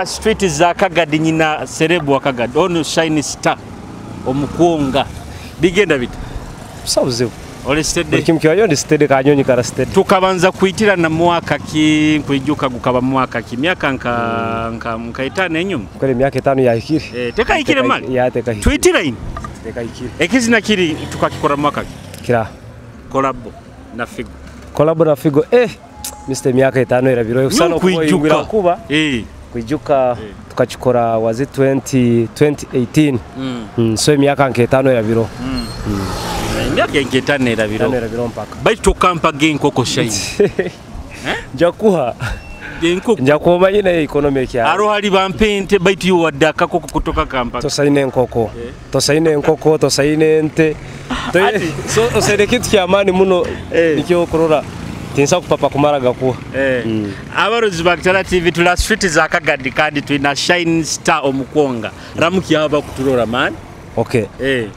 Street za Kagadi nyina serebu wa Kagadi. Ono shine star. Omukwonga. Bigenda bita. Sabuze. Ole stede. Kimkiwa yo ndi stede kanyonyi kara stede. Tukabanza kuitira na mwaka ki kwijuka gukaba mwaka ki myaka nka itane enyuma. Kweli myaka 5 yahikire. Teka ikire mali. Ya teka ikire. Tuitira ini. Teka ikire. Ekizina kiri tukakikora mwaka ki. Kira. Collabo na Figo. Collabo na Figo Mr. myaka 5 irabiro usana kwijuka kuba. Kwijuka tukachikora wazi 2018. So myaka nke 5 irabiro. Myaka nke 5 irabiro mpaka. Baito kampa gen koko shine. Njakuha. Njakoma nyine economic ya. Aro hali bampente baito yo wadaka koko kutoka kampa. Tosaine nkoko. Tosaine nkoko, tosaine ente. So osede kitu kya mani muno nikyo korora. Tinsa kupapa kumara gakuwa. Abarozi ba Kitara TV tula street za Kagadi kandi twina shine star omukwonga. Ramuki aba kuturora man. Okay.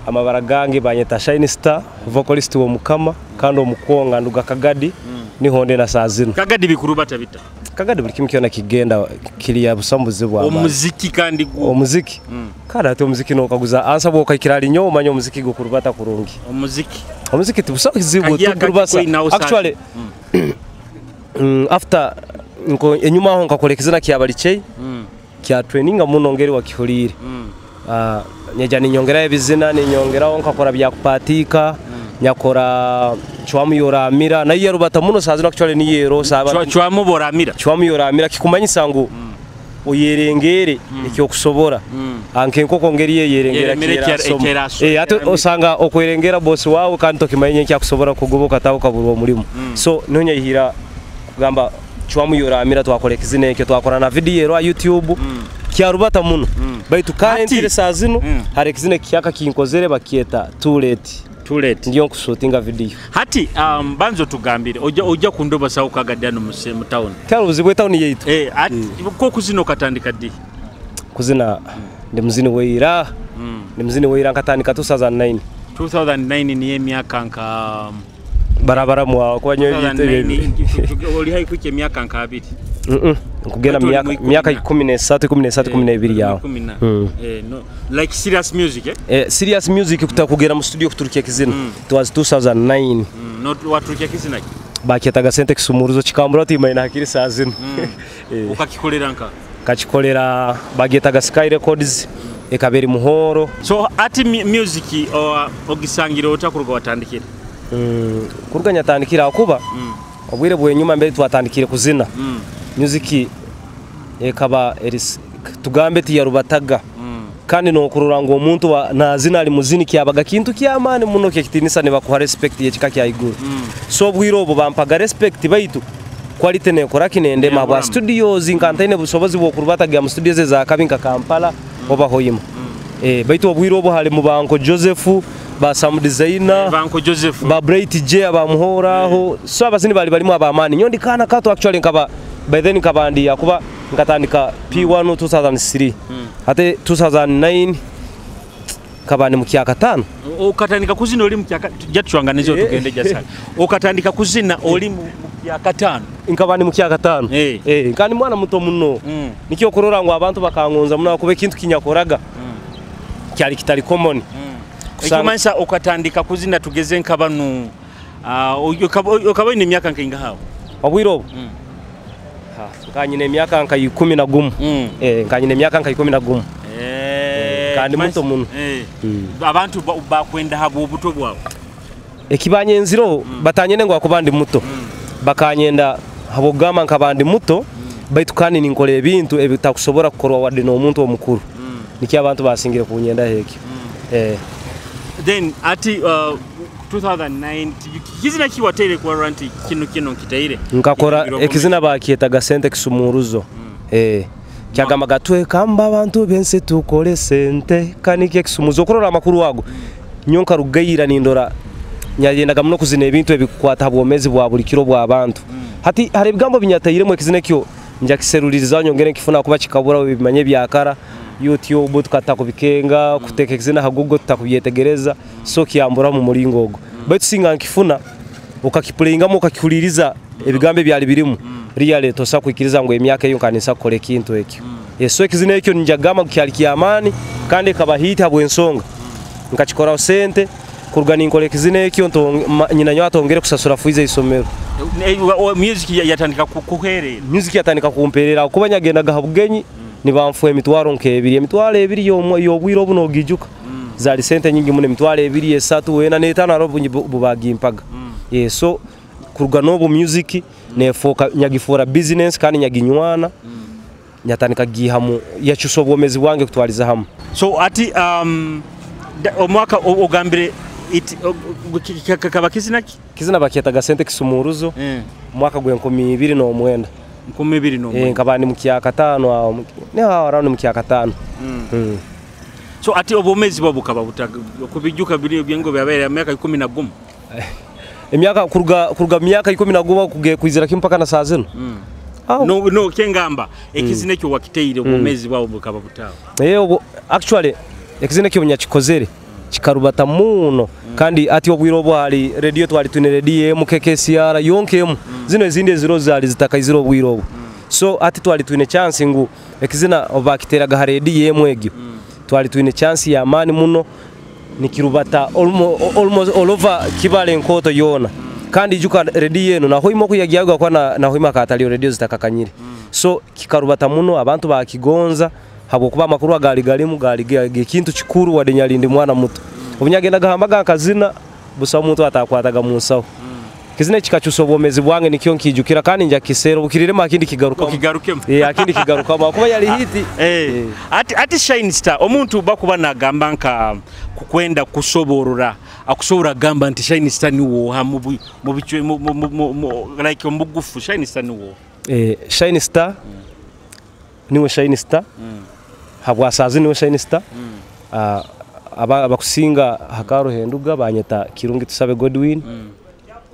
Amabara gange banyeta shine star, vocalist wo mukama kandi omukwonga nduga Kagadi niho nde na sazino. Kagadi bikurubata bita. Kagadi buli kimwe kyona kigenda kiriya busambuze bwa abantu. Omuziki kandi gwo. Omuziki. Kada ate omuziki no kaguza ansa bo kakirali nyo manyo omuziki go kurubata kurungi. Omuziki tibusa kizibu tukurubasa. Actually after nko enyuma ho nkakolekizana kyabalichei kya training muno ngeri wa kihulire. Nyeja ni nyongera ebizina ni nyongera ho nkakora bya kupatika nyakora chwamu yoramira na iyo rubata muno sazino actually ni yero saba chwamu boramira Kumanyisa ngo uyerengere ikyo kusobora anke nkoko ngeri yerengera kira ate osanga okwerengera boss wawe kandi tokimanye kya kusobora kugoboka tawo kaburo mulimo so nyonya ihira kugamba chwamu yoramira twakolekizine ekyo twakora na video ya YouTube kya rubata muno baitu currently sazino harekizine kyaka kinkozere bakieta too late ndiyo kushootinga video hati banzo tugambire oja kundoba sawo Kagadano mu town karuzi bwe town yeitu ko kuzino katandika di kuzina ndi muzini weira ndi muzini weira nkatandika 2009 ni myaka nka barabara mwa kwa nyoyi oli hai kuke myaka nka abiri kugena myaka 13 yawo no like serious music serious music kutakugera mu studio kuturukia kizina it was 2009 not waturukia kizina baketaga sente kisumuruzo kikambura tima ina hakiri sazino ukakikolera nka kachikolera bagetaga Sky Records ekaberi muhoro so ati music ogisangire otakuruga watandikira kuruganya tandikira akuba obwire bwe nyuma mbere twatandikire kuzina music ekaba tugambe ti yarubataga kandi no kurura ngo umuntu nazina ali muzini kyabaga kintu kyamane muno kyekitinisa ne bakuha respect yekika kyayiguru so bwiro bo bampaga respect baitu quality ne kora kinende mabwa studios inkantaine busobozi bwo kurubataga mu studios za Kabinka Kampala oba hoyima baitu bwiro bo hali mu banko Joseph ba Sam designer banko Joseph ba Bright J abamuhoraho so abasini bali mu abamani nyondi kana kato actually nkaba by then kabandi yakuba nkatandika P1 2003 ate 2009 kabandi mukyaka 5 okatandika kuzina oli mukyaka jatchwanganizo tugende jasala okatandika kuzina oli mukyaka 5 nkabandi mukyaka 5 kandi mwana muto muno nikyo korora ngo abantu bakangonza muno akube kintu kinyakoraga kyali kitali common Kumanyisa okatandika kuzina tugeze nkabanu okabani emyaka nkinga hawo obwiro kanyine myaka nka 11 kanyine myaka nka 11 kandi muto muno abantu bakwenda habo obuto bwawe ekibanye nziro batanyene ngo akubandi muto bakanyenda habo gama nkabandi muto baitukani ninkole ebintu ebitakusobora kukorwa wade no omuntu omukuru niki abantu basingire kunyenda heki then ati 2009 kizina kiwatere kwa ranti kino kitaire nkakora ekizina bakietaga sente kisumuruzo kyagamba gatwe kamba abantu bense tukole sente kanike kisumuzo korora makuru wago nyonka rugayira nindora nyayendaga muno kuzina ebintu ebikwata bwomezi bwa buli kiro bwa abantu hati hari bigambo binyatayire mu ekizina kyo nja kiseruliriza nyongere kifuna kuba kikabura bimanye byakara YouTube tukata kubikenga kuteka ekizina hagugo tutakubyetegereza so kiyambura mu mulingogo baitu singa nkifuna ukakipulingamo ukakikuliriza ebigambe byali birimu really tosa kwikiriza ngo emyaka eyo kanisa kole kintu ekyo so ekizina ekyo njagama kyali kyamani kandi kaba hit habwensonga nkakikora sente kurugana inkole kizina ekyo nyina nyo atongere kusasura fuize isomero music yatandika kuherera music yatandika kumperera kuba nyagendaga habugenyi nibamfuye emitwaro nkebiri emitwaro ebiri yobwiro buno gijuka zali sente nyingi mune emitwaro ebiri esatu wena netana arobunyi bubagimpaga so kurugana obu music nefoka nyagifora business kandi nyaginywana nyatandika gihamu yachuso obwomezi bwange kutwaliza hamu so ati omwaka ogambire kizina bakiyetaga sente kisumuruzo mwaka gwe 2029 nkabandi mukyaka 5 ne around mukyaka 5 so ati obomezi babukaba kubijuka biri byengo byabere emyaka 11 emyaka kuruga myaka 11 kuge kwizira kimpaka na saa zino no kengamba ekizine kyo wakiteire obomezi babo bukaba butawo actually ekizine kyo nyakikozere kikarubata muno kandi ati obwiro bwali radio twali tune radio MKKCR yonkemu zino ezindi eziro zali zitakayiziro obwiro so ati twali tune chance ngu ekizina obakiteraga radio emwegyo twali tune chance ya mani muno nikirubata almost all over kibale nkoto yona kandi juka radio eno naho imo kuyagiyaga kwa naho ima katali radio zitakakanyire so kikarubata muno abantu bakigonza habo kuba makuru agalimu galige kintu kikuru wadenyalindi mwana muto obunyagenda gahambaga akazina busa umuntu atakwataga munsaho kizine kikachuso obwomezi bwange nikyo nkijukira kandi nja kisero bukirire makindi kigaruka akindi kigaruka kuba yali hiti ati Shine Star omuntu bakuba nagamba nka kukwenda kusoborora akusobora gamba nti Shine Star niwo hamu mu bichwe like ombugufu Shine Star niwo Shine Star niwe Shine Star habwa sazi niwe Shine Star abakusinga hakaro henduga banyeta kirungi tusabe Godwin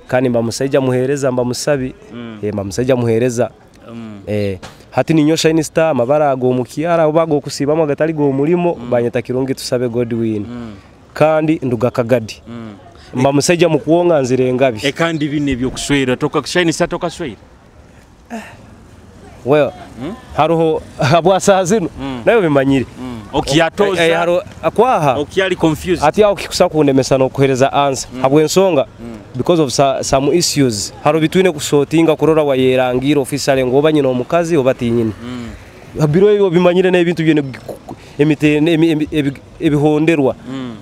kandi mbamusajja muhereza mbamusabi mbamusajja muhereza hati ninyo Shine Star amabara ago mukiyara obago kusibamo gatali go mulimo banyeta kirungi tusabe Godwin kandi nduga Kagadi mbamusajja mukuonga nzire ngabi kandi bine byo kuswera toka Shine Star toka swera well haruho habwa sazino nayo bimanyire okiyatoza haro akwaha okiyali confused ati aho kikusa kunemesa no kuhereza answer habwensonga because of some issues haro bitwine kusotinga kurora wayerangira official ngoba nyino omukazi obatinyine habiro ebyo bimanyire na ebintu byene ebihonderwa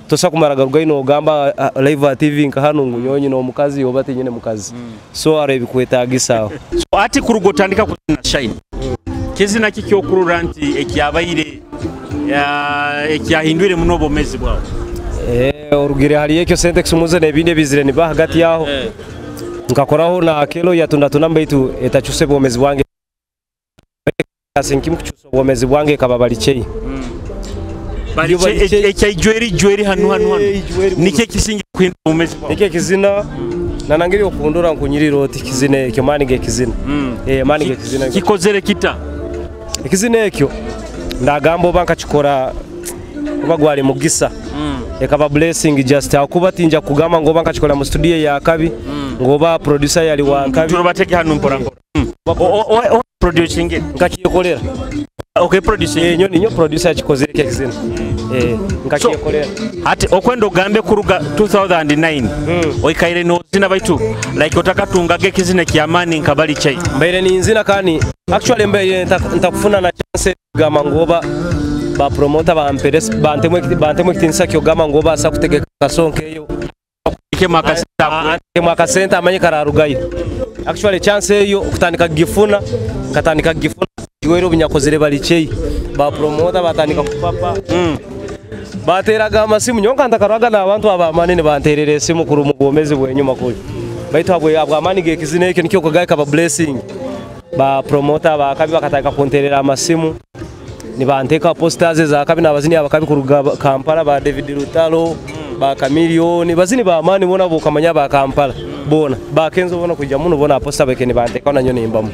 tosa kumaraga rugaino ogamba live TV nka hano ngunyonyi no omukazi obatinyine mukazi so haro ebikwetagisa so ati kurugotandika kuzina Shine kizina kikyo kurura nti ekyabayire ekyahindwire muno bomezi bwawo urugire hari ekyo sente kisumuze nebinde bizire ni bahagati yaho nkakoraho na kelo yatunda tunambaitu etachuse bomezi bwange asenkimu kuchusa bomezi bwange kababalichei ekyajweri hanu nike kisingi kwinda bomezi bwawo nike kizina nanangiri okundura nkunyiriro oti kizine ekyo manige kizina manige kizina kikozere kita ekizine ekyo ndagamba banka chikora bagwali mugisa ekaba blessing just akuba tinja kugama ngoba nkachikola mu studio ya kabi ngoba producer yali wa kabi turobateke hanu mpora o producing ngakiyekolera okay producing nyo producer yachikozere kizina ngakiyekolera ati okwendo gambe kuruga 2009 oikaire no zina baitu like otakatunga gekizine kyamani nkabali chai mbaire ni nzina kani actually mbaire ntakufuna na chance gama ngoba ba promoter ba amperes bantemwe kitinsa kyo gama ngoba asa kutegeka kasonkeyo kemakasenta amanye kararugayo actually chance yo kutandika gifuna katandika gifuna iwero binyakozere balichei ba promoter batandika kupapa bateraga amasimu nyonka ndakaraga na abantu abamanene banterere simu kuru mugomezi bwenyuma kuri baitu abwamani gekizine ekyo nikyo kagaye kaba blessing ba promoter bakabi bakataka konterera amasimu nibanteka posters za kabi nabazini abakabi kuruga Kampala ba David Rutalo ba Chameleone bazini ba amani bona bo kamanya ba Kampala bona ba Kenzo bona kujya muno bona poster bekene banteka na nyone imbamu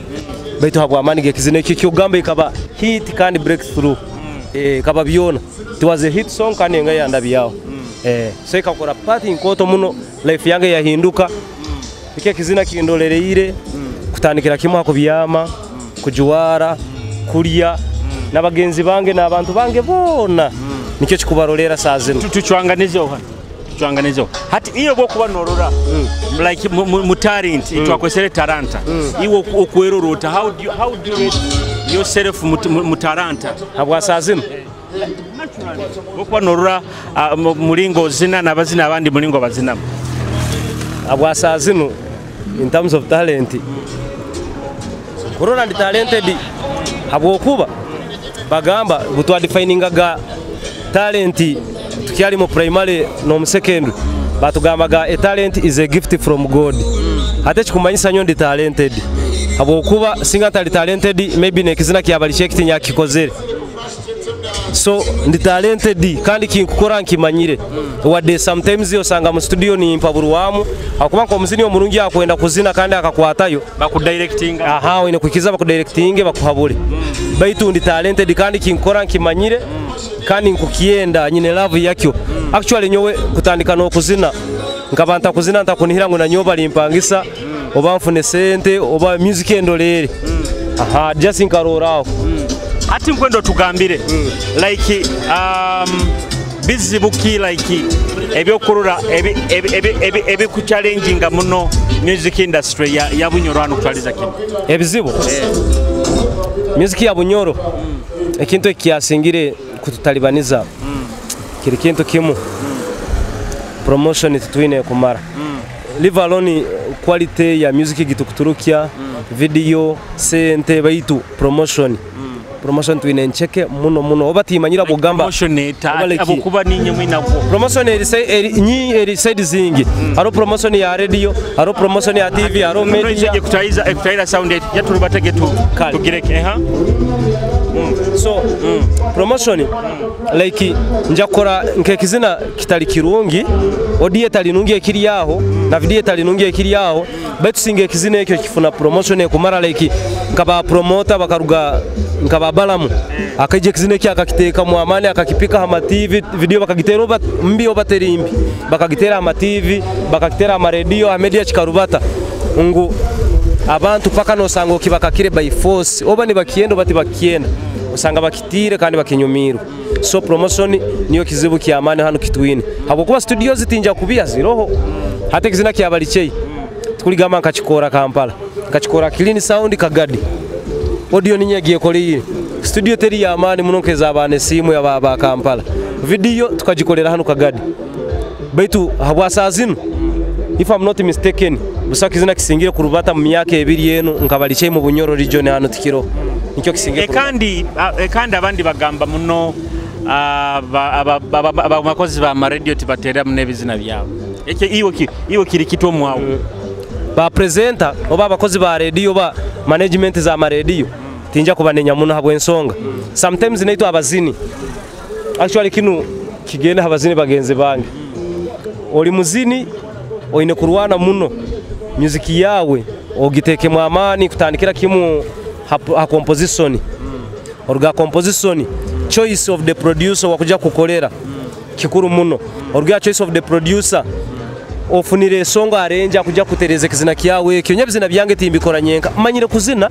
baitu abwamani gekizine ekyo gamba ikaba hit kandi breakthrough kaba biona it was a hit song kandi nga yanda biyaho so ikakora party inkoto muno life yange yahinduka ike kizina kindolereire kutandikira kimwe kubyama kujuwara kurya n'abagenzi bange n'abantu bange bona nicyo kikubarolera sazino tuchwanganizeho hati iyo bwo kuba norora like mu talent itwakwesere talanta iwo okwerorota how do you rate yourself mu talanta habwa sazino bwo kuba norora mulingo zina nabazina abandi mulingo bazina habwa sazino in terms of talent kurora ndi talented habwo kuba bagamba butwa definingaga talent tukyali mu primary no mu secondary batugambaga a talent is a gift from God hate Kumanyisa nyo ndi talented abo kuba singa tali talented maybe nekizina kyabali chekitinya kikozere so ndi talented kandi kinkukora nkimanyire wadde sometimes osanga mu studio ni mpaburuwamu akuba ko muzini omulungi akwenda kuzina kandi akakwatayo bakudirecting wine kukiza bakudirecting bakuhabule baitu ndi talented kandi kinkukora nkimanyire kandi nkukienda nyine love yakyo actually nyowe kutandika no kuzina nkabanta kuzina ntakunihira ngo nanyoba limpangisa oba mfune sente oba music endolere just nkaroraho ati nkwendo tugambire like bizibuki like ebyokurura ebi ku challenging muno music industry ya bunyoro hano kutwaliza kino ebizibu music ya bunyoro ekintu ekiyasingire kututalibaniza kiri kintu kimu promotion tutwine kumara leave alone quality ya music gitukuturukya video sente baitu promotion twine ncheke muno obatimanyira kugamba promotion abukuba ninye mwinako promotion eri side zingi haro promotion ya radio haro promotion ya TV haro media ekutaiza sound ya turubatege tugireke so promotion like njakora nkekizina kitali kirungi odie tali nungi ekiri yaho na video tali nungi ekiri yaho betu singe kizina ekyo kifuna promotion kumara like nkaba promoter bakaruga nkaba balamu akaje kizina kya akakiteka mu amani akakipika ama TV video bakagitera oba mbi oba terimbi bakagitera ama TV bakagitera ama radio ama media chikarubata ngo abantu paka no sango kibakakire by force oba ni bakiendo bati bakienda usanga bakitire kandi bakinyumiru so promotion niyo kizibu kya amani hano kitwine habo kuba studios zitinja kubia ziroho hate kizina kya balichei tukuligama nkachikora Kampala nkachikora clean sound Kagadi audio ninyagiye kole studio teri ya amani munonkeza abane simu ya baba Kampala video tukajikolera hano Kagadi baitu habwa sazino if I'm not mistaken busaki zina kisingire kurubata mu myaka ebiri yenu nkabalichei mu bunyoro region hano tikiro nicyo kisingire kandi abandi bagamba muno abakozi ba radio tibatera mu nebizina byabo eke iwo kiri kitwo mwawo ba presenter oba abakozi ba radio ba management za ma radio tinja kubanenya muno habwe ensonga sometimes naitwa abazini actually kinu kigenda abazini bagenze bange oli muzini oine kurwana muno music yawe ogiteke mu amani kutandikira kimu ha composition orga composition choice of the producer wakuja kukolera kikuru muno orga choice of the producer ofunire songa arenja kuja kutereze kizina kyawe kyo nyabizina byange timbikora nyenka manyire kuzina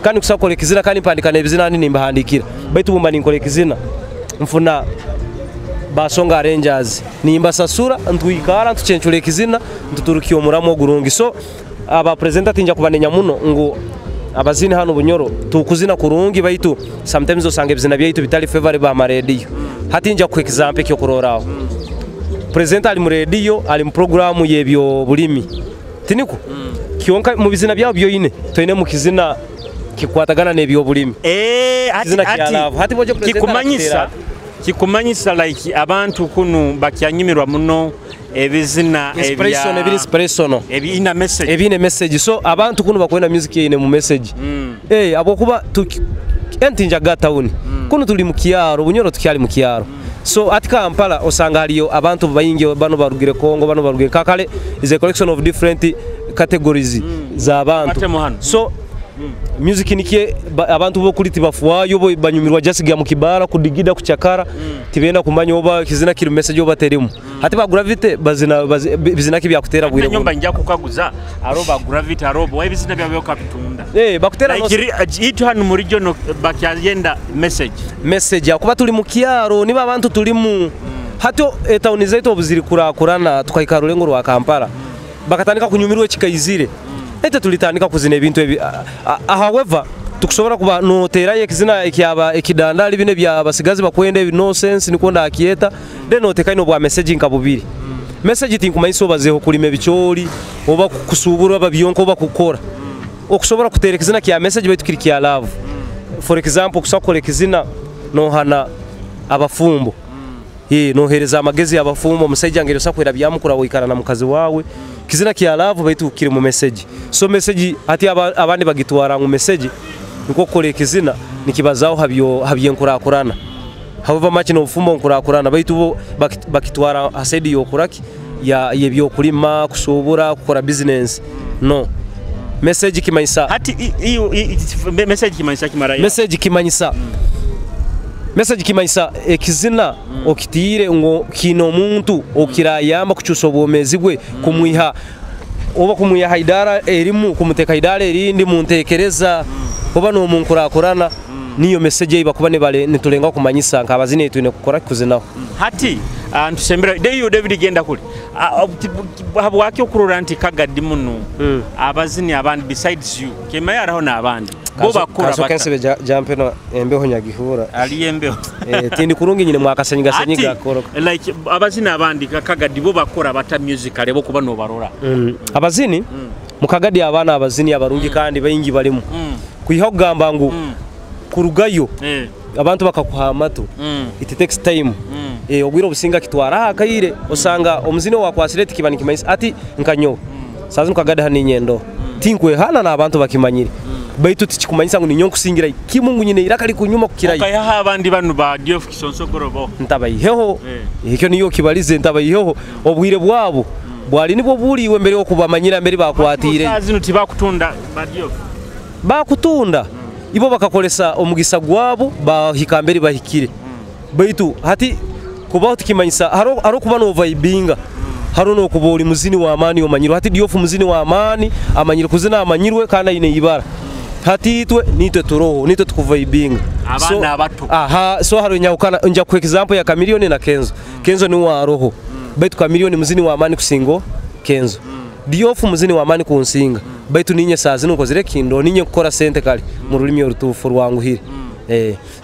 kandi kusakole kizina kandi mpandika nebizina nini mbahandikira baitu bumba ninkole kizina mfuna basonga arranges nimba sasura ntwikara ntucenchule kizina ntuturukiye omuramo gurungi so aba presenter tinja kubanenya muno ngo abazini hano bunyoro tukuzina kurungi baitu sometimes osange bizina byaitu bitali favorable ba radio hatinja ku example kyo kuroraho presenter ali mu radio ali mu program yebyo bulimi tiniku kionka mu bizina byabo byoyine toine mu kizina kikwatagana nebyo bulimi hati bojo Kikumanyisa like abantu kunu bakyanyumirwa muno ebizina ebina message so abantu kunu bakwenda music yine mu message abo kuba entinja gatauni kunu tuli mu kiyaro bunyoro tukyali mu kiyaro so at Kampala osanga aliyo abantu bayinge bano barugire Kongo bano barugire kakale is a collection of different categories za abantu so music nikie abantu bo kuri tibafuwayo bo banyumirwa jasiga mu kibara kudigida kuchakara tibenda kumanya oba kizina kiri message oba teremu hati ba gravity bizina kibya kutera bwire nyumba njya kukaguza aroba gravity aroba wa bizina bya kapitunda bakutera no itu hanu muri jono bakyagenda message akuba tuli mu kiaro niba abantu tuli mu hato etauni zetu obuziri kurakurana tukayika rulengo rwa Kampala bakatandika kunyumirwa kikayizire ete tulitandika kuzina ebintu ebi however tukushobora kuba no tera yekizina ekyaba ekidandali bine bya basigazi bakwenda ebi no sense nikonda akieta then otekaino bwa message nkabubiri message tinkumaiso bazeho kulime bicholi oba kusubura babyonko oba kukora okushobora kuterekizina kya message betukiri kya love for example kusakole kizina no hana abafumbo nohereza amagezi y'abafumbo musajja ngero sakwera byamukura wikara na mukazi wawe kizina kya love baitu kiri mu message so message ati abandi bagitwara mu message niko kole kizina nikibazaho habyenkurakurana however much no bufumbo nkurakurana baitu bakitwara asedi yokuraki yebyo kulima kusubura gukora business no message kimanyisa hati iyo message kimanyisa kimarayo message kimanyisa ekizina okitire ngo kino muntu okirayamba kucyusobomezi gwe kumwiha oba kumwiha haidara erimu kumuteka haidara erindi muntekereza oba no munkurakurana niyo message iba kubane bale nitulenga kumanyisa nkabazine itune kukora kuzinaho hati ntusembera deyo David genda kuli habwaki okurora nti Kagadi muno abazini abandi besides you kemaya araho na abandi bo bakora bakansebe jampe no embeho nyagihura ali embeho tindi kurungi nyine mwakasenyiga senyiga koro like abazini abandi Kagadi bo bakora bata musical bo kuba no barora abazini mu Kagadi abana abazini abarungi kandi bayingi balimo kuyiho gamba ngo kurugayo abantu bakakuhamato it takes time ogwiro businga kitwara akayire osanga omuzini wakwasireti kibani kimayisa ati nkanyo sazi Kagadi hani nyendo tinkwe hana na abantu bakimanyire baitu tikikumanyisa ngo ninyo kusingira kimungu nyine irakali kunyuma kukirayo okayaha abandi banu ba Diof Kisonso gorobo ntabayiheho ekyo niyo kibalize ntabayiheho obwire bwabo bwali nibo buliwe mbere okubamanyira mbere bakwatire sazi nuti bakutunda ba Diof bakutunda ibo bakakolesa omugisa gwabo bahikambere bahikire baitu hati kubaho tikimanyisa haro kuba no vibinga haro no kuboli muzini wa amani omanyiro hati Diof muzini wa amani amanyiro kuzina amanyirwe kana ine ibara hati itwe nitwe turoho nitwe tukuvibinga abana abato so haro nyakana nja ku example ya Chameleone na Kenzo ni wa roho baitu Chameleone muzini wa amani kusingo Kenzo Diof muzini wa amani kunsinga baitu ninye sazi nuko zire kindo ninye gukora sente kali mu rurimi rutufu rwangu hiri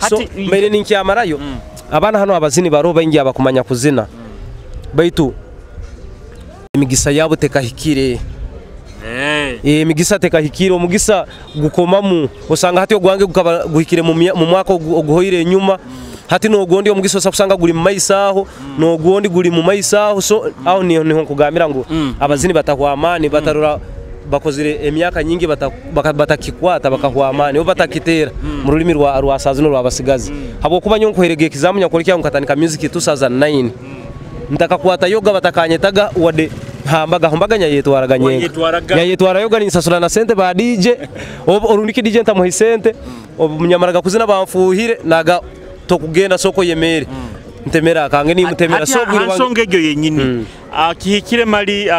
so mbere ninkyamarayo abana hano abazini baroba ingi abakumanya kuzina baitu emigisa yabo tekahikire emigisa tekahikire omugisa gukomamu osanga hati ogwange guhikire mu mwaka oguhoire nyuma hati no gondi omugisa osakusanga guli mu maisaho no gondi guli mu maisaho so aho niho kugambira ngo abazini batakwamani batarura bakozire emyaka nyingi batakikwata bakahwamani obatakitera mu rurimi rwa sazuno rwa basigazi habo kuba nyonko herege kizamu nyakolikya nkatanika music 2009 ntakakwata yoga batakanyetaga wade hambaga nyayetwaraga nyayetwara yoga ni sasula na sente ba DJ orundiki DJ ntamuhi sente omunyamaraga kuzina bamfuhire naga tokugenda soko yemere ntemera kange ni mutemera so bwiri wange songejo yenyini kihikire mali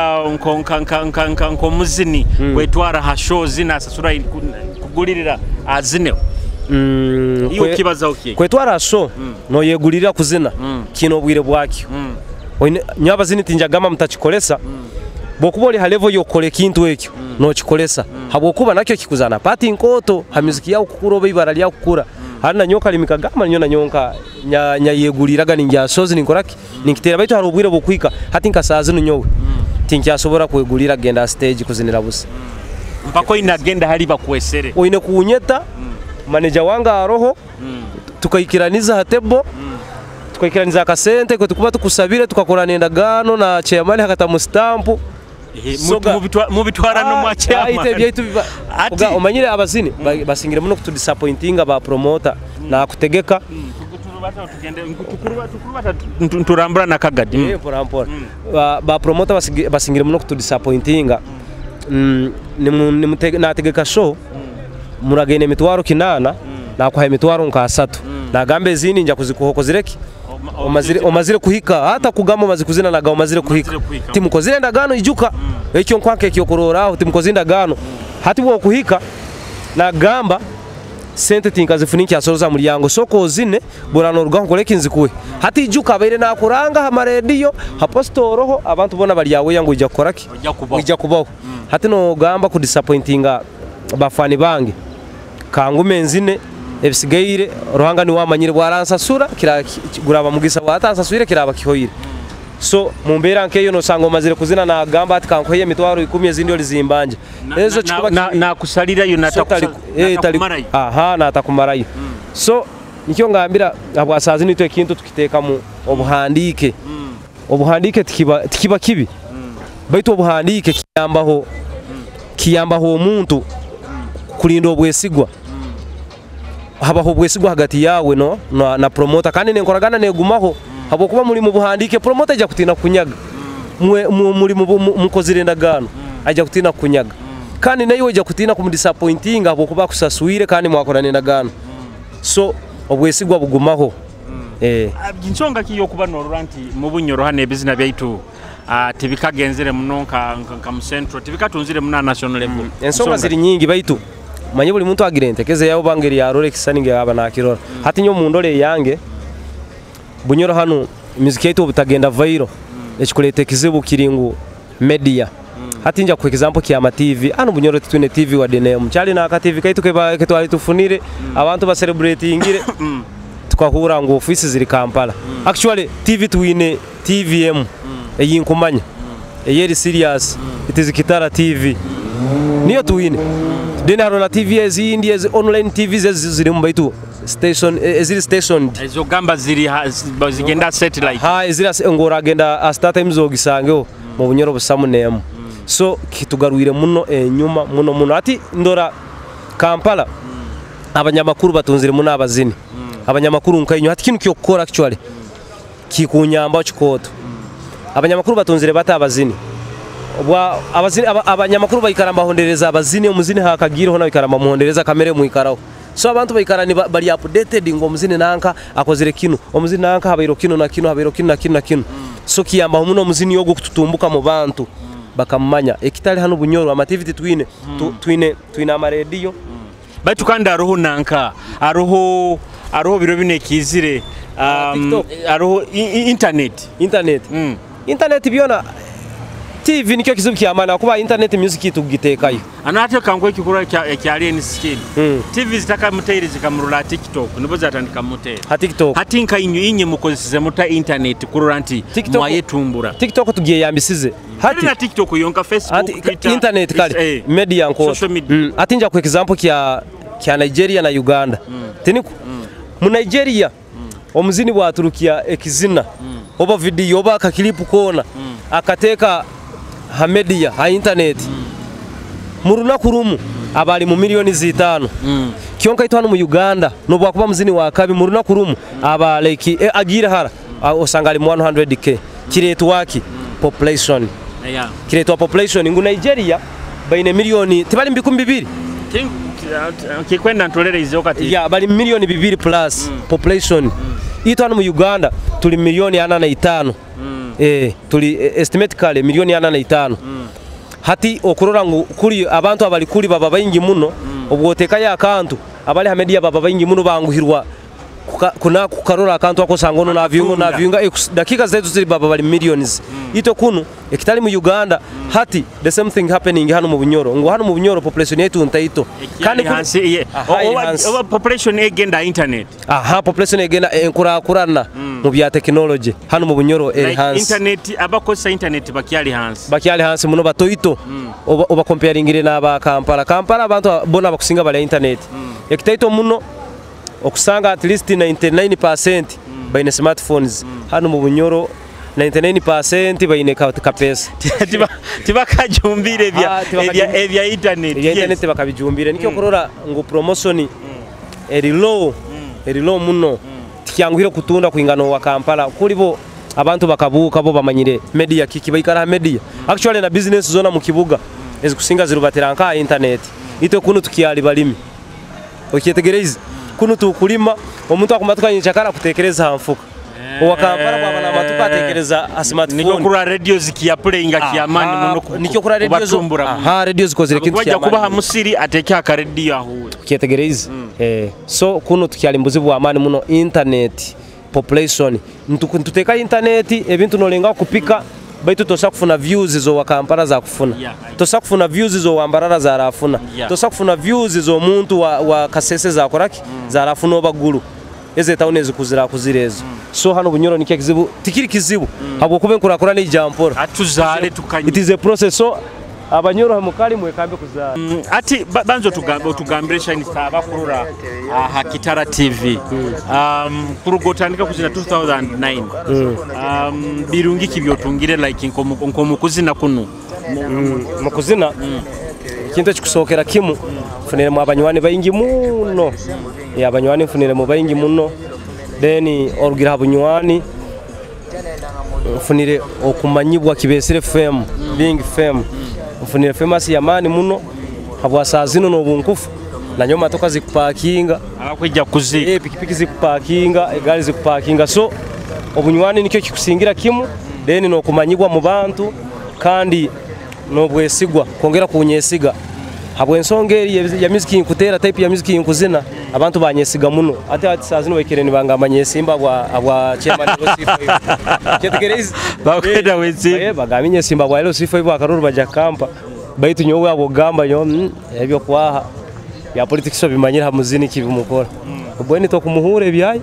nko muzini wetwara hashozi na sasura kugulirira azine iyo kibaza okiye kwetwara so no yegulirira kuzina kino bwire bwakyo nyabazini tinjagama mutachikolesa bokuboli halevo yokole kintu ekyo no chikolesa habokuba nakyo kikuzana pati nkoto hamiziki yao kukuroba ibara lya kukura hana nyoka limikagama nyona nyonka nya yeguliraga ninja sozi ninkoraki ninkitera baitu hari ubwire bokwika hati nkasazi nunyowe tinkyasobora kwegulira genda stage kuzinira busa mpako inagenda hali bakwesere oine kunyeta manager wanga aroho tukayikiraniza hatebo tukayikiraniza akasente ko tukuba tukusabire tukakora nendagano na chairman hakata mustampu mu bitwara no mwa chairman byaitu uga omanyire abazini basingire muno kutu disappointinga ba promoter na kutegeka turambura na Kagadi porampora ba promoter basingire muno kutu disappointinga ni nategeka show muragene emitwaro 8 nakuha emitwaro nka 3 nagambe ezindi nja kuzikuhokozireki omazire kuhika hata kugamba omaze kuzina naga omazire kuhika timukozire ndagano ijuka ekyo nkwanke ekyokorora timukozire ndagano hati bwo kuhika nagamba sente tinkazifuniki asoza mulyango soko zine buranorwa nkoleka inzikuwe hati ijuka abaire nakuranga ha radio ha postoroho abantu bona bali yawe yangu ija koraki ija kubaho hati no gamba ku disappointinga bafani bange kangu menzine ebisigaire ruhanga ni wamanyire bwaransa sura kira guraba mugisa watansa sura kiraba kihoyire so mumbera nkeyo no sango mazire kuzina na gamba ati kankoye emitwaro 10 ezindi olizimbanje ezo chikuba na kusalira yo natakumarayo aha natakumarayo so nikyo ngambira abwasazi nitwe ekintu tukiteka mu obuhandike tikiba kibi baitu obuhandike kiyambaho omuntu kulinda obwesigwa habaho obwesigwa hagati yawe no na promoter kandi nenkoragana negumaho habo kuba muri mu buhandike promoter ajya kutina kunyaga muri mukozire ndagano ajya kutina kunyaga kandi nayo ajya kutina kumudisappointinga habo kuba kusasuire kandi mwakorane ndagano so obwesigwa bugumaho insonga kiyo kuba noranti mu bunyoro hane bizina byaitu tibikagenzere muno nka mu central tibikatunzire mu national level ensonga ziri nyingi baitu manye buli muntu agirentekeze yabo bangeri ya role kisaninge aba nakirora hati nyo mundole yange bunyoro hano muziki yetu butagenda viral ekikulete kizibu kiringu media hati nja ku example kya TV hano bunyoro titune TV wa DNM cyali na ka TV kaitu ke twali tufunire abantu ba celebratingire tukahura ngo office ziri Kampala actually TV tuine TVM eyinkumanya eyeri serious it is Kitara TV niyo tuine dena harona TV ezindi ez online TV ziri mu baitu station eziri station ezo gamba ziri zigenda satellite ezira ngora agenda start times ogisangeho mu bunyoro busamunemu so kitugaruire muno enyuma muno ati ndora Kampala abanyamakuru batunzire muno abazini abanyamakuru nkayinyo hati kintu kyokora actually kikunyamba chikoto abanyamakuru batunzire bata abazini abanyamakuru bayikaramba hondereza abazini omuzini hakagiro na ikaramba muhondereza kamere muikaraho so abantu bayikarani bali updated ngo omuzini nanka akozire kino omuzini nanka habayiro kino na kino habayiro kino na kino so kiyamba muno omuzini yogo kututumbuka mu bantu bakamanya ekitali hano bunyoro amativity twine ama radio baitu kanda aroho nanka aroho biro bine kizire aroho internet biona TV nikyo kizubu kyamana kuba internet music tugitekayo anate kangwe kikura kya alien skin TV zitaka muteri zikamurula TikTok nibo zatandika muteri ha TikTok hatinka inye mukozisize muta internet kururanti mwaye tumbura TikTok tugiye yambisize hati na TikTok yonka Facebook Twitter internet kali media nko atinja ku example kya Nigeria na Uganda teniku mu Nigeria omuzini bwa Turukiya ekizina oba video oba kakilipu kona akateka ha media ha internet muruna kurumu abali mu milioni 5 kyonka itwano mu Uganda no bwa kuba muzini wa kabi muruna kurumu aba like agira hara osangali mu 100k kiretu waki population kiretu population ngu Nigeria baine milioni tibali 200 kikwenda ntolere izo kati bali milioni 2 plus population itwano mu Uganda tuli milioni 45 tuli estimate kale milioni 45 hati okurora ngo kuri abantu abali kuri baba bayingi muno obwoteka ya kantu abali ha media baba bayingi muno banguhirwa kuna kukarora akantu akosangono na viunga dakika zetu ziri baba bali millions ito kunu ekitali mu Uganda hati the same thing happening hano mu bunyoro ngo hano mu bunyoro population yetu ntaito kandi over population agenda internet population agenda enkurakurana mu bya technology hano mu bunyoro enhance internet abakosa internet bakyali hansi muno batoito oba comparing ire na Kampala abantu bona bakusinga bali internet ekitaito muno okusanga at least 99% baine smartphones hano mu bunyoro 99% baine kapesa tibakajumbire ebya internet bakabijumbire nikyo korora ngo promotion eri low muno tikyanguhira kutunda kuingano wa Kampala kulibo abantu bakabuka bo bamanyire media kiki bayikara media actually na business zona mu kibuga ezikusinga zirubatira nka internet ito kuno tukiyali balimi okyetegereza kuno tukulima omuntu akumatuka nyichakara kutekereza hamfuka Kampala kwa bana matuka atekereza smartphone niko kura radio zikiya playinga kiyamani muno niko kura radio zikozere kintu kya kuba hamusiri ateke aka radio ahuwe kyetegereza so kuno tukyali bwa amani muno internet population ntuteka internet ebintu nolenga kupika baitu tosa kufuna views zo Kampala za kufuna tosa kufuna views zo wambarara za rafuna tosa kufuna views zo muntu wa kasese za koraki za rafuna obaguru eze taune zikuzira kuzirezo so hano bunyoro nike kizibu tikiri kizibu habo kube nkurakora ni jampora atuzare tukanye it is a process so abanyoro hamukali mwekambe kuzara ati banzo tugambire Shine Star bakurura ha Kitara TV kurugotandika kuzina 2009 birungi kibyotungire like nkomukuzina kuno mukuzina kintu kikusokera kimu funire mu abanywani bayingi muno abanywani funire mu bayingi muno then orugira abanywani funire okumanyibwa kibesire FM being FM funire famous yamani muno habwa sazino no bunkufu na nyoma toka zikupakinga akwijja kuzi pikipiki zikupakinga egali zikupakinga so obunywani nikyo kikusingira kimu then no kumanyibwa mu bantu kandi no bwesigwa kongera kunyesiga habwe nsongeri ya music inkutera type ya music inkuzina abantu banyesiga muno ate sazino wekereni bangamanye simba abwa chairman losifo kyetegereza bakweda wezi bagamenye simba bwa losifo ibwa karuru baja kampa baitu nyowe abogamba nyo ebyo kwaha ya politics so bimanyira hamuzini kibimukora ubweni to kumuhure byayi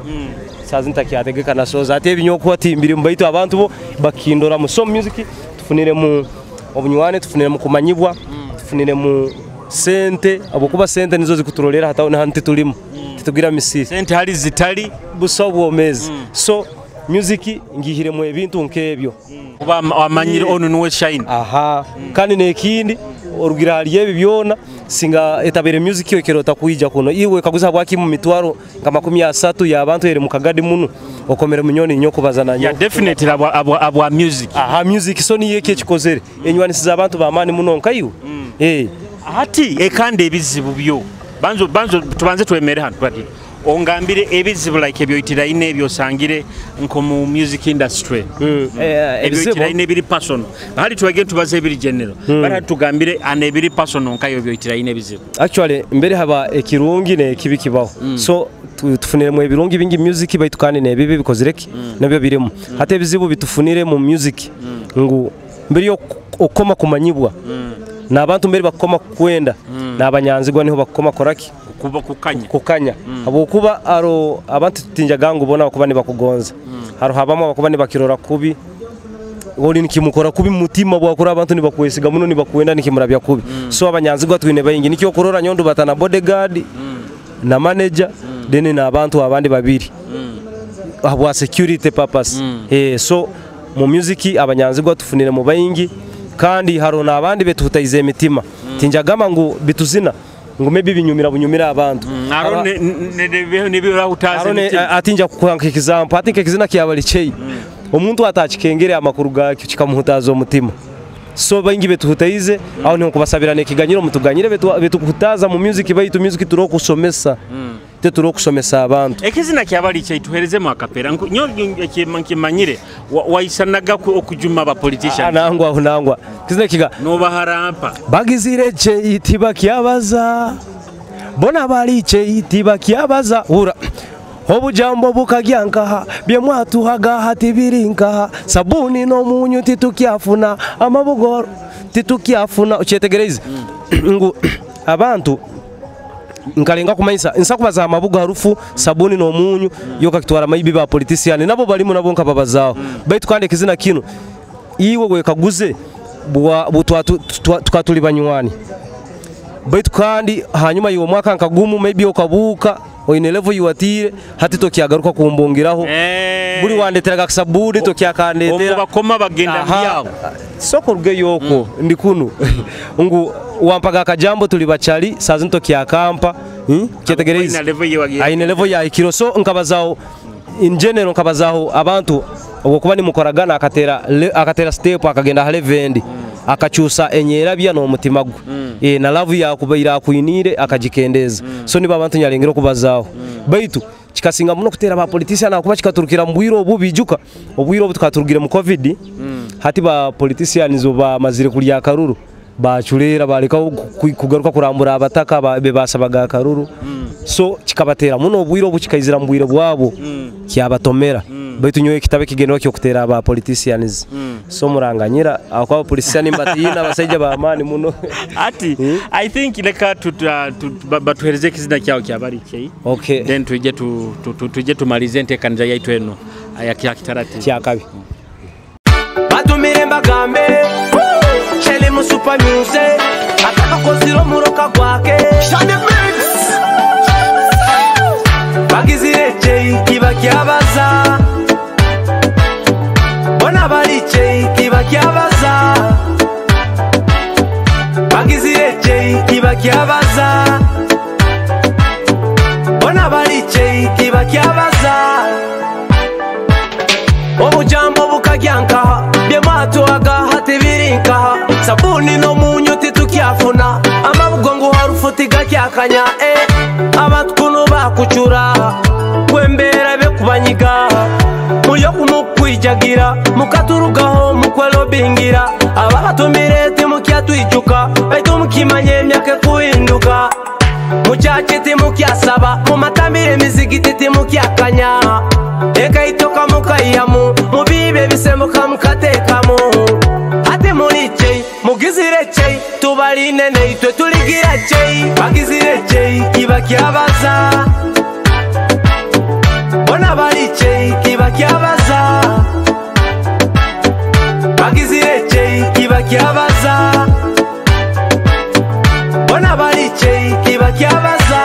sazinta kyategeka na soza ate binyoko atimbiri mbaitu abantu bo bakindora mu so music tufunire mu obunywani tufunire mu kumanyibwa tufunire mu sente abokuba sente nizo zikuturolera hata ona hanti tulimo tutugira misisi sente hali zitali busobwo mezi so music ngihire mu ebintu nkebyo kuba amanyire onu nuwe Shine kandi nekindi orugira hali yebi byona singa etabere music yo kerota kuija kuno iwe kaguza bwaki mu mitwaro kama 13 ya abantu ere mu Kagadi muno okomere munyoni nyoko bazana nyo definitely abwa music music so ni yeke kikozere enywani siza abantu ba amani muno nkayo ati ekande ebizibu byo banzo tubanze twemere hano twati ongambire ebizibu like ebyo itira ine ebyo sangire nko mu music industry ebyo itira ine biri personal hali tuwage tubaze biri general bara tugambire ane biri personal nkayo ebyo itira ine ebizibu actually mbere haba ekirungi ne kibikibaho so tufunire mu ebirungi bingi music baitukane ne bibi bikozereki nabyo birimo hate ebizibu bitufunire mu music ngo mbere yo okoma kumanyibwa na abantu mbere bakoma kwenda na abanyanzigwa niho bakoma koraki kuba kukanya abo kuba aro abantu tutinja gangu bona bakuba ni bakugonza haro habamo bakuba ni bakirora kubi woli nikimukora kubi mutima bwakora abantu ni bakwesiga muno ni bakwenda nikimurabya kubi so abanyanzigwa twine bayingi nikyo korora nyondo batana bodyguard na manager deni na abantu abandi babiri habwa security purpose so mu music abanyanzigwa tufunire mu bayingi kandi harona abandi betutayize imitima tinjagama ngo bituzina ngo maybe binyumira abantu arone nebira utaze imitima atinja kwanka example atinka kizina kyabali chei omuntu atachikengere amakuru gakyo kikamuhutaza umutima so bayingi betutayize aho ni kubasabirana ikiganyiro mutuganyire betukutaza mu music bayitu music turokusomesa turokusomesa abantu ekizina kyabali chei tuhereze mu akapera nyo nkimanyire waisanaga okujuma aba politician nangwa kizina kiga no baharampa bagizire chei tibakyabaza bona bali chei tibakyabaza ura obujambo bukagyankaha bye mwatuhaga hatibirinkaha sabuni no munyu titukyafuna amabugoro titukyafuna ukyetegereze ngo abantu nkalenga kumanyisa insakubaza amabuga harufu sabuni no munyu yoka kitwara mayibi ba politician nabo bali mu nabo nkababazaho baitu kandi kizina kino iwe gwe kaguze tukatuli banywani baitu kandi hanyuma yiwo mwaka nkagumu maybe okabuka oine level yiwatire hati tokyagaruka kumbongiraho buri wandeteraga sabuni tokyakandetera bakoma bagenda byabo soko ruge yoko ndi kuno ngo wampaga akajambo tuli bachali sazi ntokyakampa kyetegereza aine level ya ikiro so nkabazaho in general nkabazaho abantu okuba ni mukoragana akatera step akagenda hale vendi akacyusa enyerabya no mutima gwe na love yakubaira kuinire akajikendeza so niba abantu nyalengero kubazaho baitu kikasinga muno kutera ba politician nakuba kikaturukira mbwiro obubijuka obwiro obutukaturugire mu covid hati ba politician zo ba mazire kuli ya karuru bachulera baleka kugaruka kurambura abataka bebasabaga akaruru so kikabatera muno obwiro obukikayizira mbwire bwabo kyabatomera baitu nyoye kitabe kigendwa cyo kutera aba politicians so muranganyira akwa politician mbatiyina basajja ba amani muno ati I think leka batuhereze kizina cyao cyabari cye okay then tuje tumalize ntekanja yaitu eno aya kitarati cyakabi batumire mbagambe chele mu super music ataka koziro muroka kwake shade mix bagizire chei kiba kyabaza bona bali chei kiba kyabaza bagizire chei kiba kyabaza bona bali chei kiba kyabaza obujambo bukagyanka byemato aga hatibirinka sabuni no munyu titukyafuna amabugongo harufuti gakyakanya abatkuno bakucura kwembera be kubanyiga muyo kumukwijagira mukaturugaho mukwelo bingira ababatumire timukyatwijuka baitu mukimanye emyaka kuhinduka mucyakiti mukyasaba mu matambire mizigiti timukyakanya eka itoka mukayamu mubibe bisemuka mukatekamu ate muri chei mugizire chei tubaline neitwe tuligira chei bagizire chei kiba kyabaza bona bali chei kiba kyabaza bagizire chei kiba kyabaza bona bali chei kiba kyabaza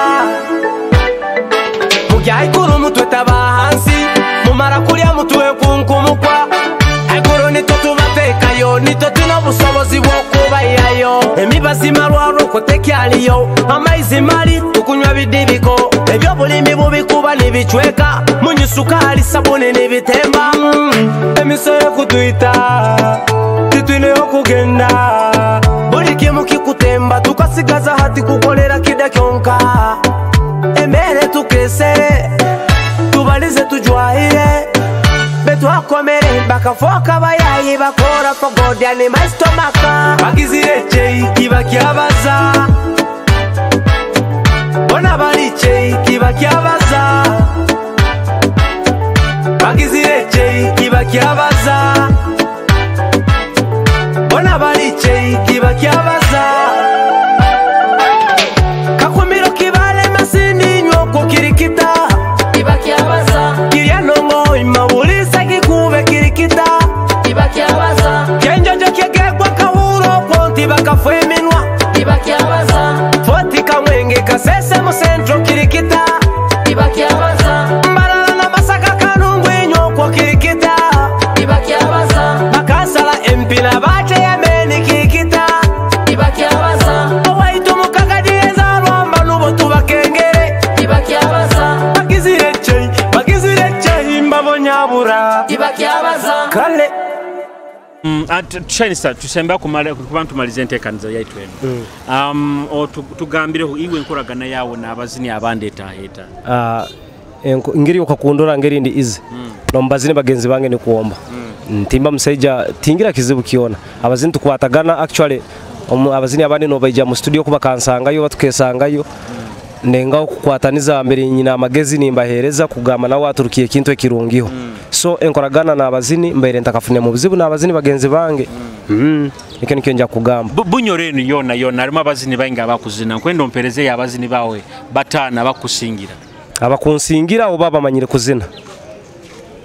mugyayikuru mutwe tabahansi mumara kulya mutwe kunkumukwa aikuru nito tubatekayo nito tuna busobozi bwokuba yayo emibazi marwaro kotekyaliyo amaizi mali tukunywa bidibiko ebyo bulimi bubikuba nibicweka munyisukali sabuni nibitemba emisore kutuita tituineho kugenda buli kimu kikutemba tukasigaza hati kukolera kidakyonka emere tukesere tubalize tujwahire betwakomere bakafoka bayayi bakora fogodia ni my stomach bagizire chei kiba kyabaza bona bali chei kiba kyabaza bagizire chei kiba kyabaza bona bali chei kiba kyabaza kakumiro kibale masini nyoko kirikita kiba kyabaza kirya nongo imabulisa kikube kirikita kiba kyabaza kenjojo kegegwa kahuro ponti bakafeminwa kiba kyabaza foti kamwenge kasese mu centro kirikita kiba kyabaza mbalala na masaka kanungwe nyoko kirikita kiba kyabaza bakasala empina bate yameni kirikita kiba kyabaza owaitu mu Kagadi ezalwamba nubo tubakengere kiba kyabaza bagizire chei mbabonyabura kiba kyabaza kale Artiste tusemba kubantu malize ntekanza yaitu eno tugambire iwe nkoragana yawo nabazini abandeta heta ngiri ukakundura ngiri ndi izi no mbazini bagenzi bange ni kuomba ntimba musaija tingira kizibu kiona abazini tukwatagana actually abazini abandi no baija mu studio kuba kansangayo batukesangayo nenga kukwataniza mbere nyina amagezi nimbahereza kugama na waturukiye kintu ekirungiho so enkoragana na abazini mbere ntakafune mu buzibu na abazini bagenzi bange ike nikyo njya kugamba bunyoreno yona arimo abazini bainga bakuzina kwendo mpereze yabazini bawe batana bakusingira abakunsingira oba bamanyire kuzina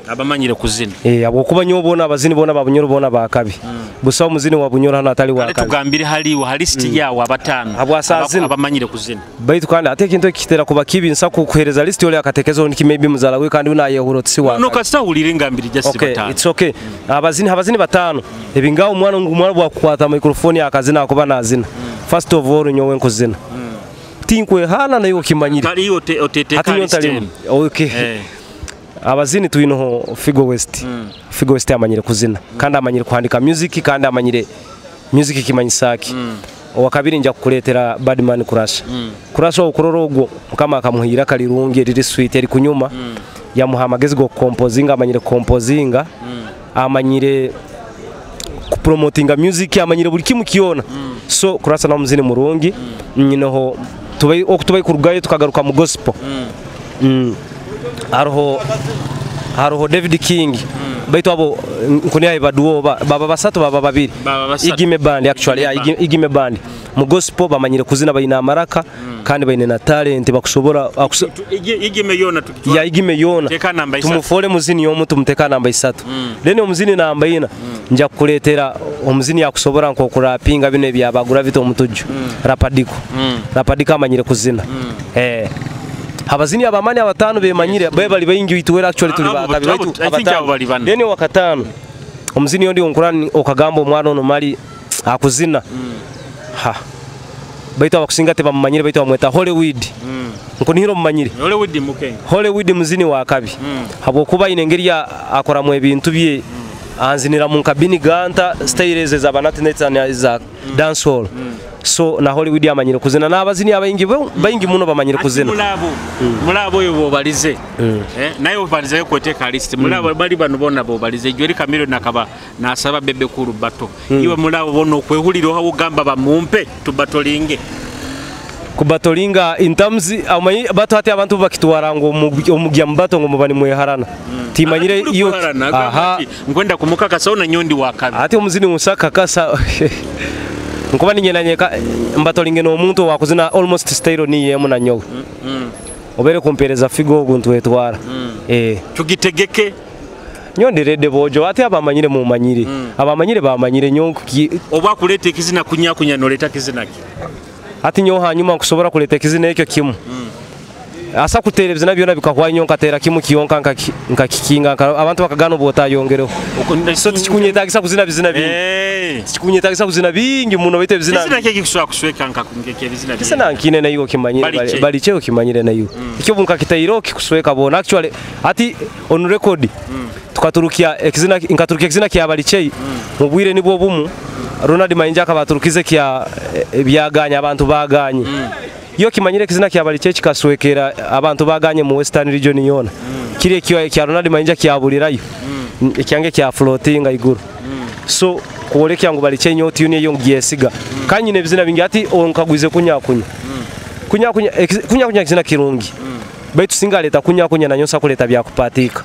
abamanyire kuzina abo kuba nyobona abazini bona babunyoro bona bakabi busa umuzini wabunyoro hano atali wakabi tugambire haliwo halisti yawo abatana abamanyire kuzina baitu kandi atekinto kitera kuba kibi nsa kuhereza list yole akatekezo niki maybe muzala we kandi unaye hurotsi wa no kasa ulire ngambire just batana it's okay abazini batano ebinga umwana ngumwana bwa kukwata microphone yakazina akuba nazina first of all nyowe nkuzina tinkwe hana nayo kimanyire kali otete kali okay abazini tuinoho Figo West amanyire kuzina kandi amanyire kwandika music kandi amanyire music Kumanyisaki wakabiri nja kukuletera Badman Crush Crush okuroro ogwo mukama akamuhira kalirungi riri sweet eri kunyuma yamuhamagezi go composinga amanyire composinga amanyire kupromotinga music amanyire buri kimu kiona so Crush na muzini murungi nyinoho tubai kurugaye tukagaruka mu gospel haroho David King baitu abo nkuni ayi baduo baba basatu baba babiri igime band actually igime band mu gospel bamanyire kuzina bayina amaraka kandi bayine na talent bakushobora igime yona tukitwa ya igime yona tumufole muzini yomu tumuteka namba 3 then omuzini namba 4 nja kuletera omuzini yakushobora nko kurapinga bine byabagura bito omutuju rapadika amanyire kuzina abazini abamani abatanu bemanyire bali bayingi witwera actually tuli bakabi abatanu then wakatano omuzini yondi onkurani okagamba omwana ono mali akuzina baita wakusinga teba mumanyire baita wamweta Hollywood nkunihiro mumanyire Hollywood muzini wa kabi habo kuba inengeri akora mu ebintu bye anzinira mu kabini ganta styles za banati netsa za dancehall so na Hollywood amanyire kuzina nabazini abayingi muno bamanyire kuzina mulabo yo balize nayo balize yo kweteka list mulabo bali bano bona bo balize jweri kamiro nakaba nasaba bebe kuru bato iwe mulabo bono kwehuliro hawo gamba bamumpe tubatolinge kubatolinga in terms bato hati abantu bakitwarango omugya mbato ngo mubani mweharana timanyire iyo ngwenda kumukaka sauna nyondi wakabi hati omuzini musaka kasa nkuba ninyenanyeka mbatolinge no omuntu wakuzina almost style ni yemu na nyowe obere kumpereza figo oguntu etwara tugitegeke nyonderede bojo ati abamanyire mu manyire abamanyire bamanyire nyonku oba kulete kizina kunyakunya noleta kizina ki ati nyo hanyuma kusobora kuleta kizina ekyo kimu asa kutelevizina byona bikakwa nyonka tera kimu kiyonka nkakikinga abantu bakagano bota yongereho so tikunyetagisa kuzina bizina bingi tikunyetagisa kuzina bingi muno bite bizina keke kiswa kusweka nkakungeke bizina bingi sana nkine na yiwo kimanyire bali cheo kimanyire na yiwo ikyo bunka kitayiro kikusweka bona actually ati on record tukaturukia ekizina nkaturukia kizina kya bali chei mubwire nibwo bumu Ronald Mayinja kabaturukize kya byaganya abantu baganye yo kimanyire kizina kya bali chechi kaswekera abantu baganye mu Western region yona kire kya Ronald Mayinja kyabulirayo ekyange kya floating iguru so kuole kyangu bali chenyo tune yo ngiyesiga kanyine bizina bingi ati onkagwize kunya kizina kirungi baitu singa leta kunya na nyosa kuleta bya kupatika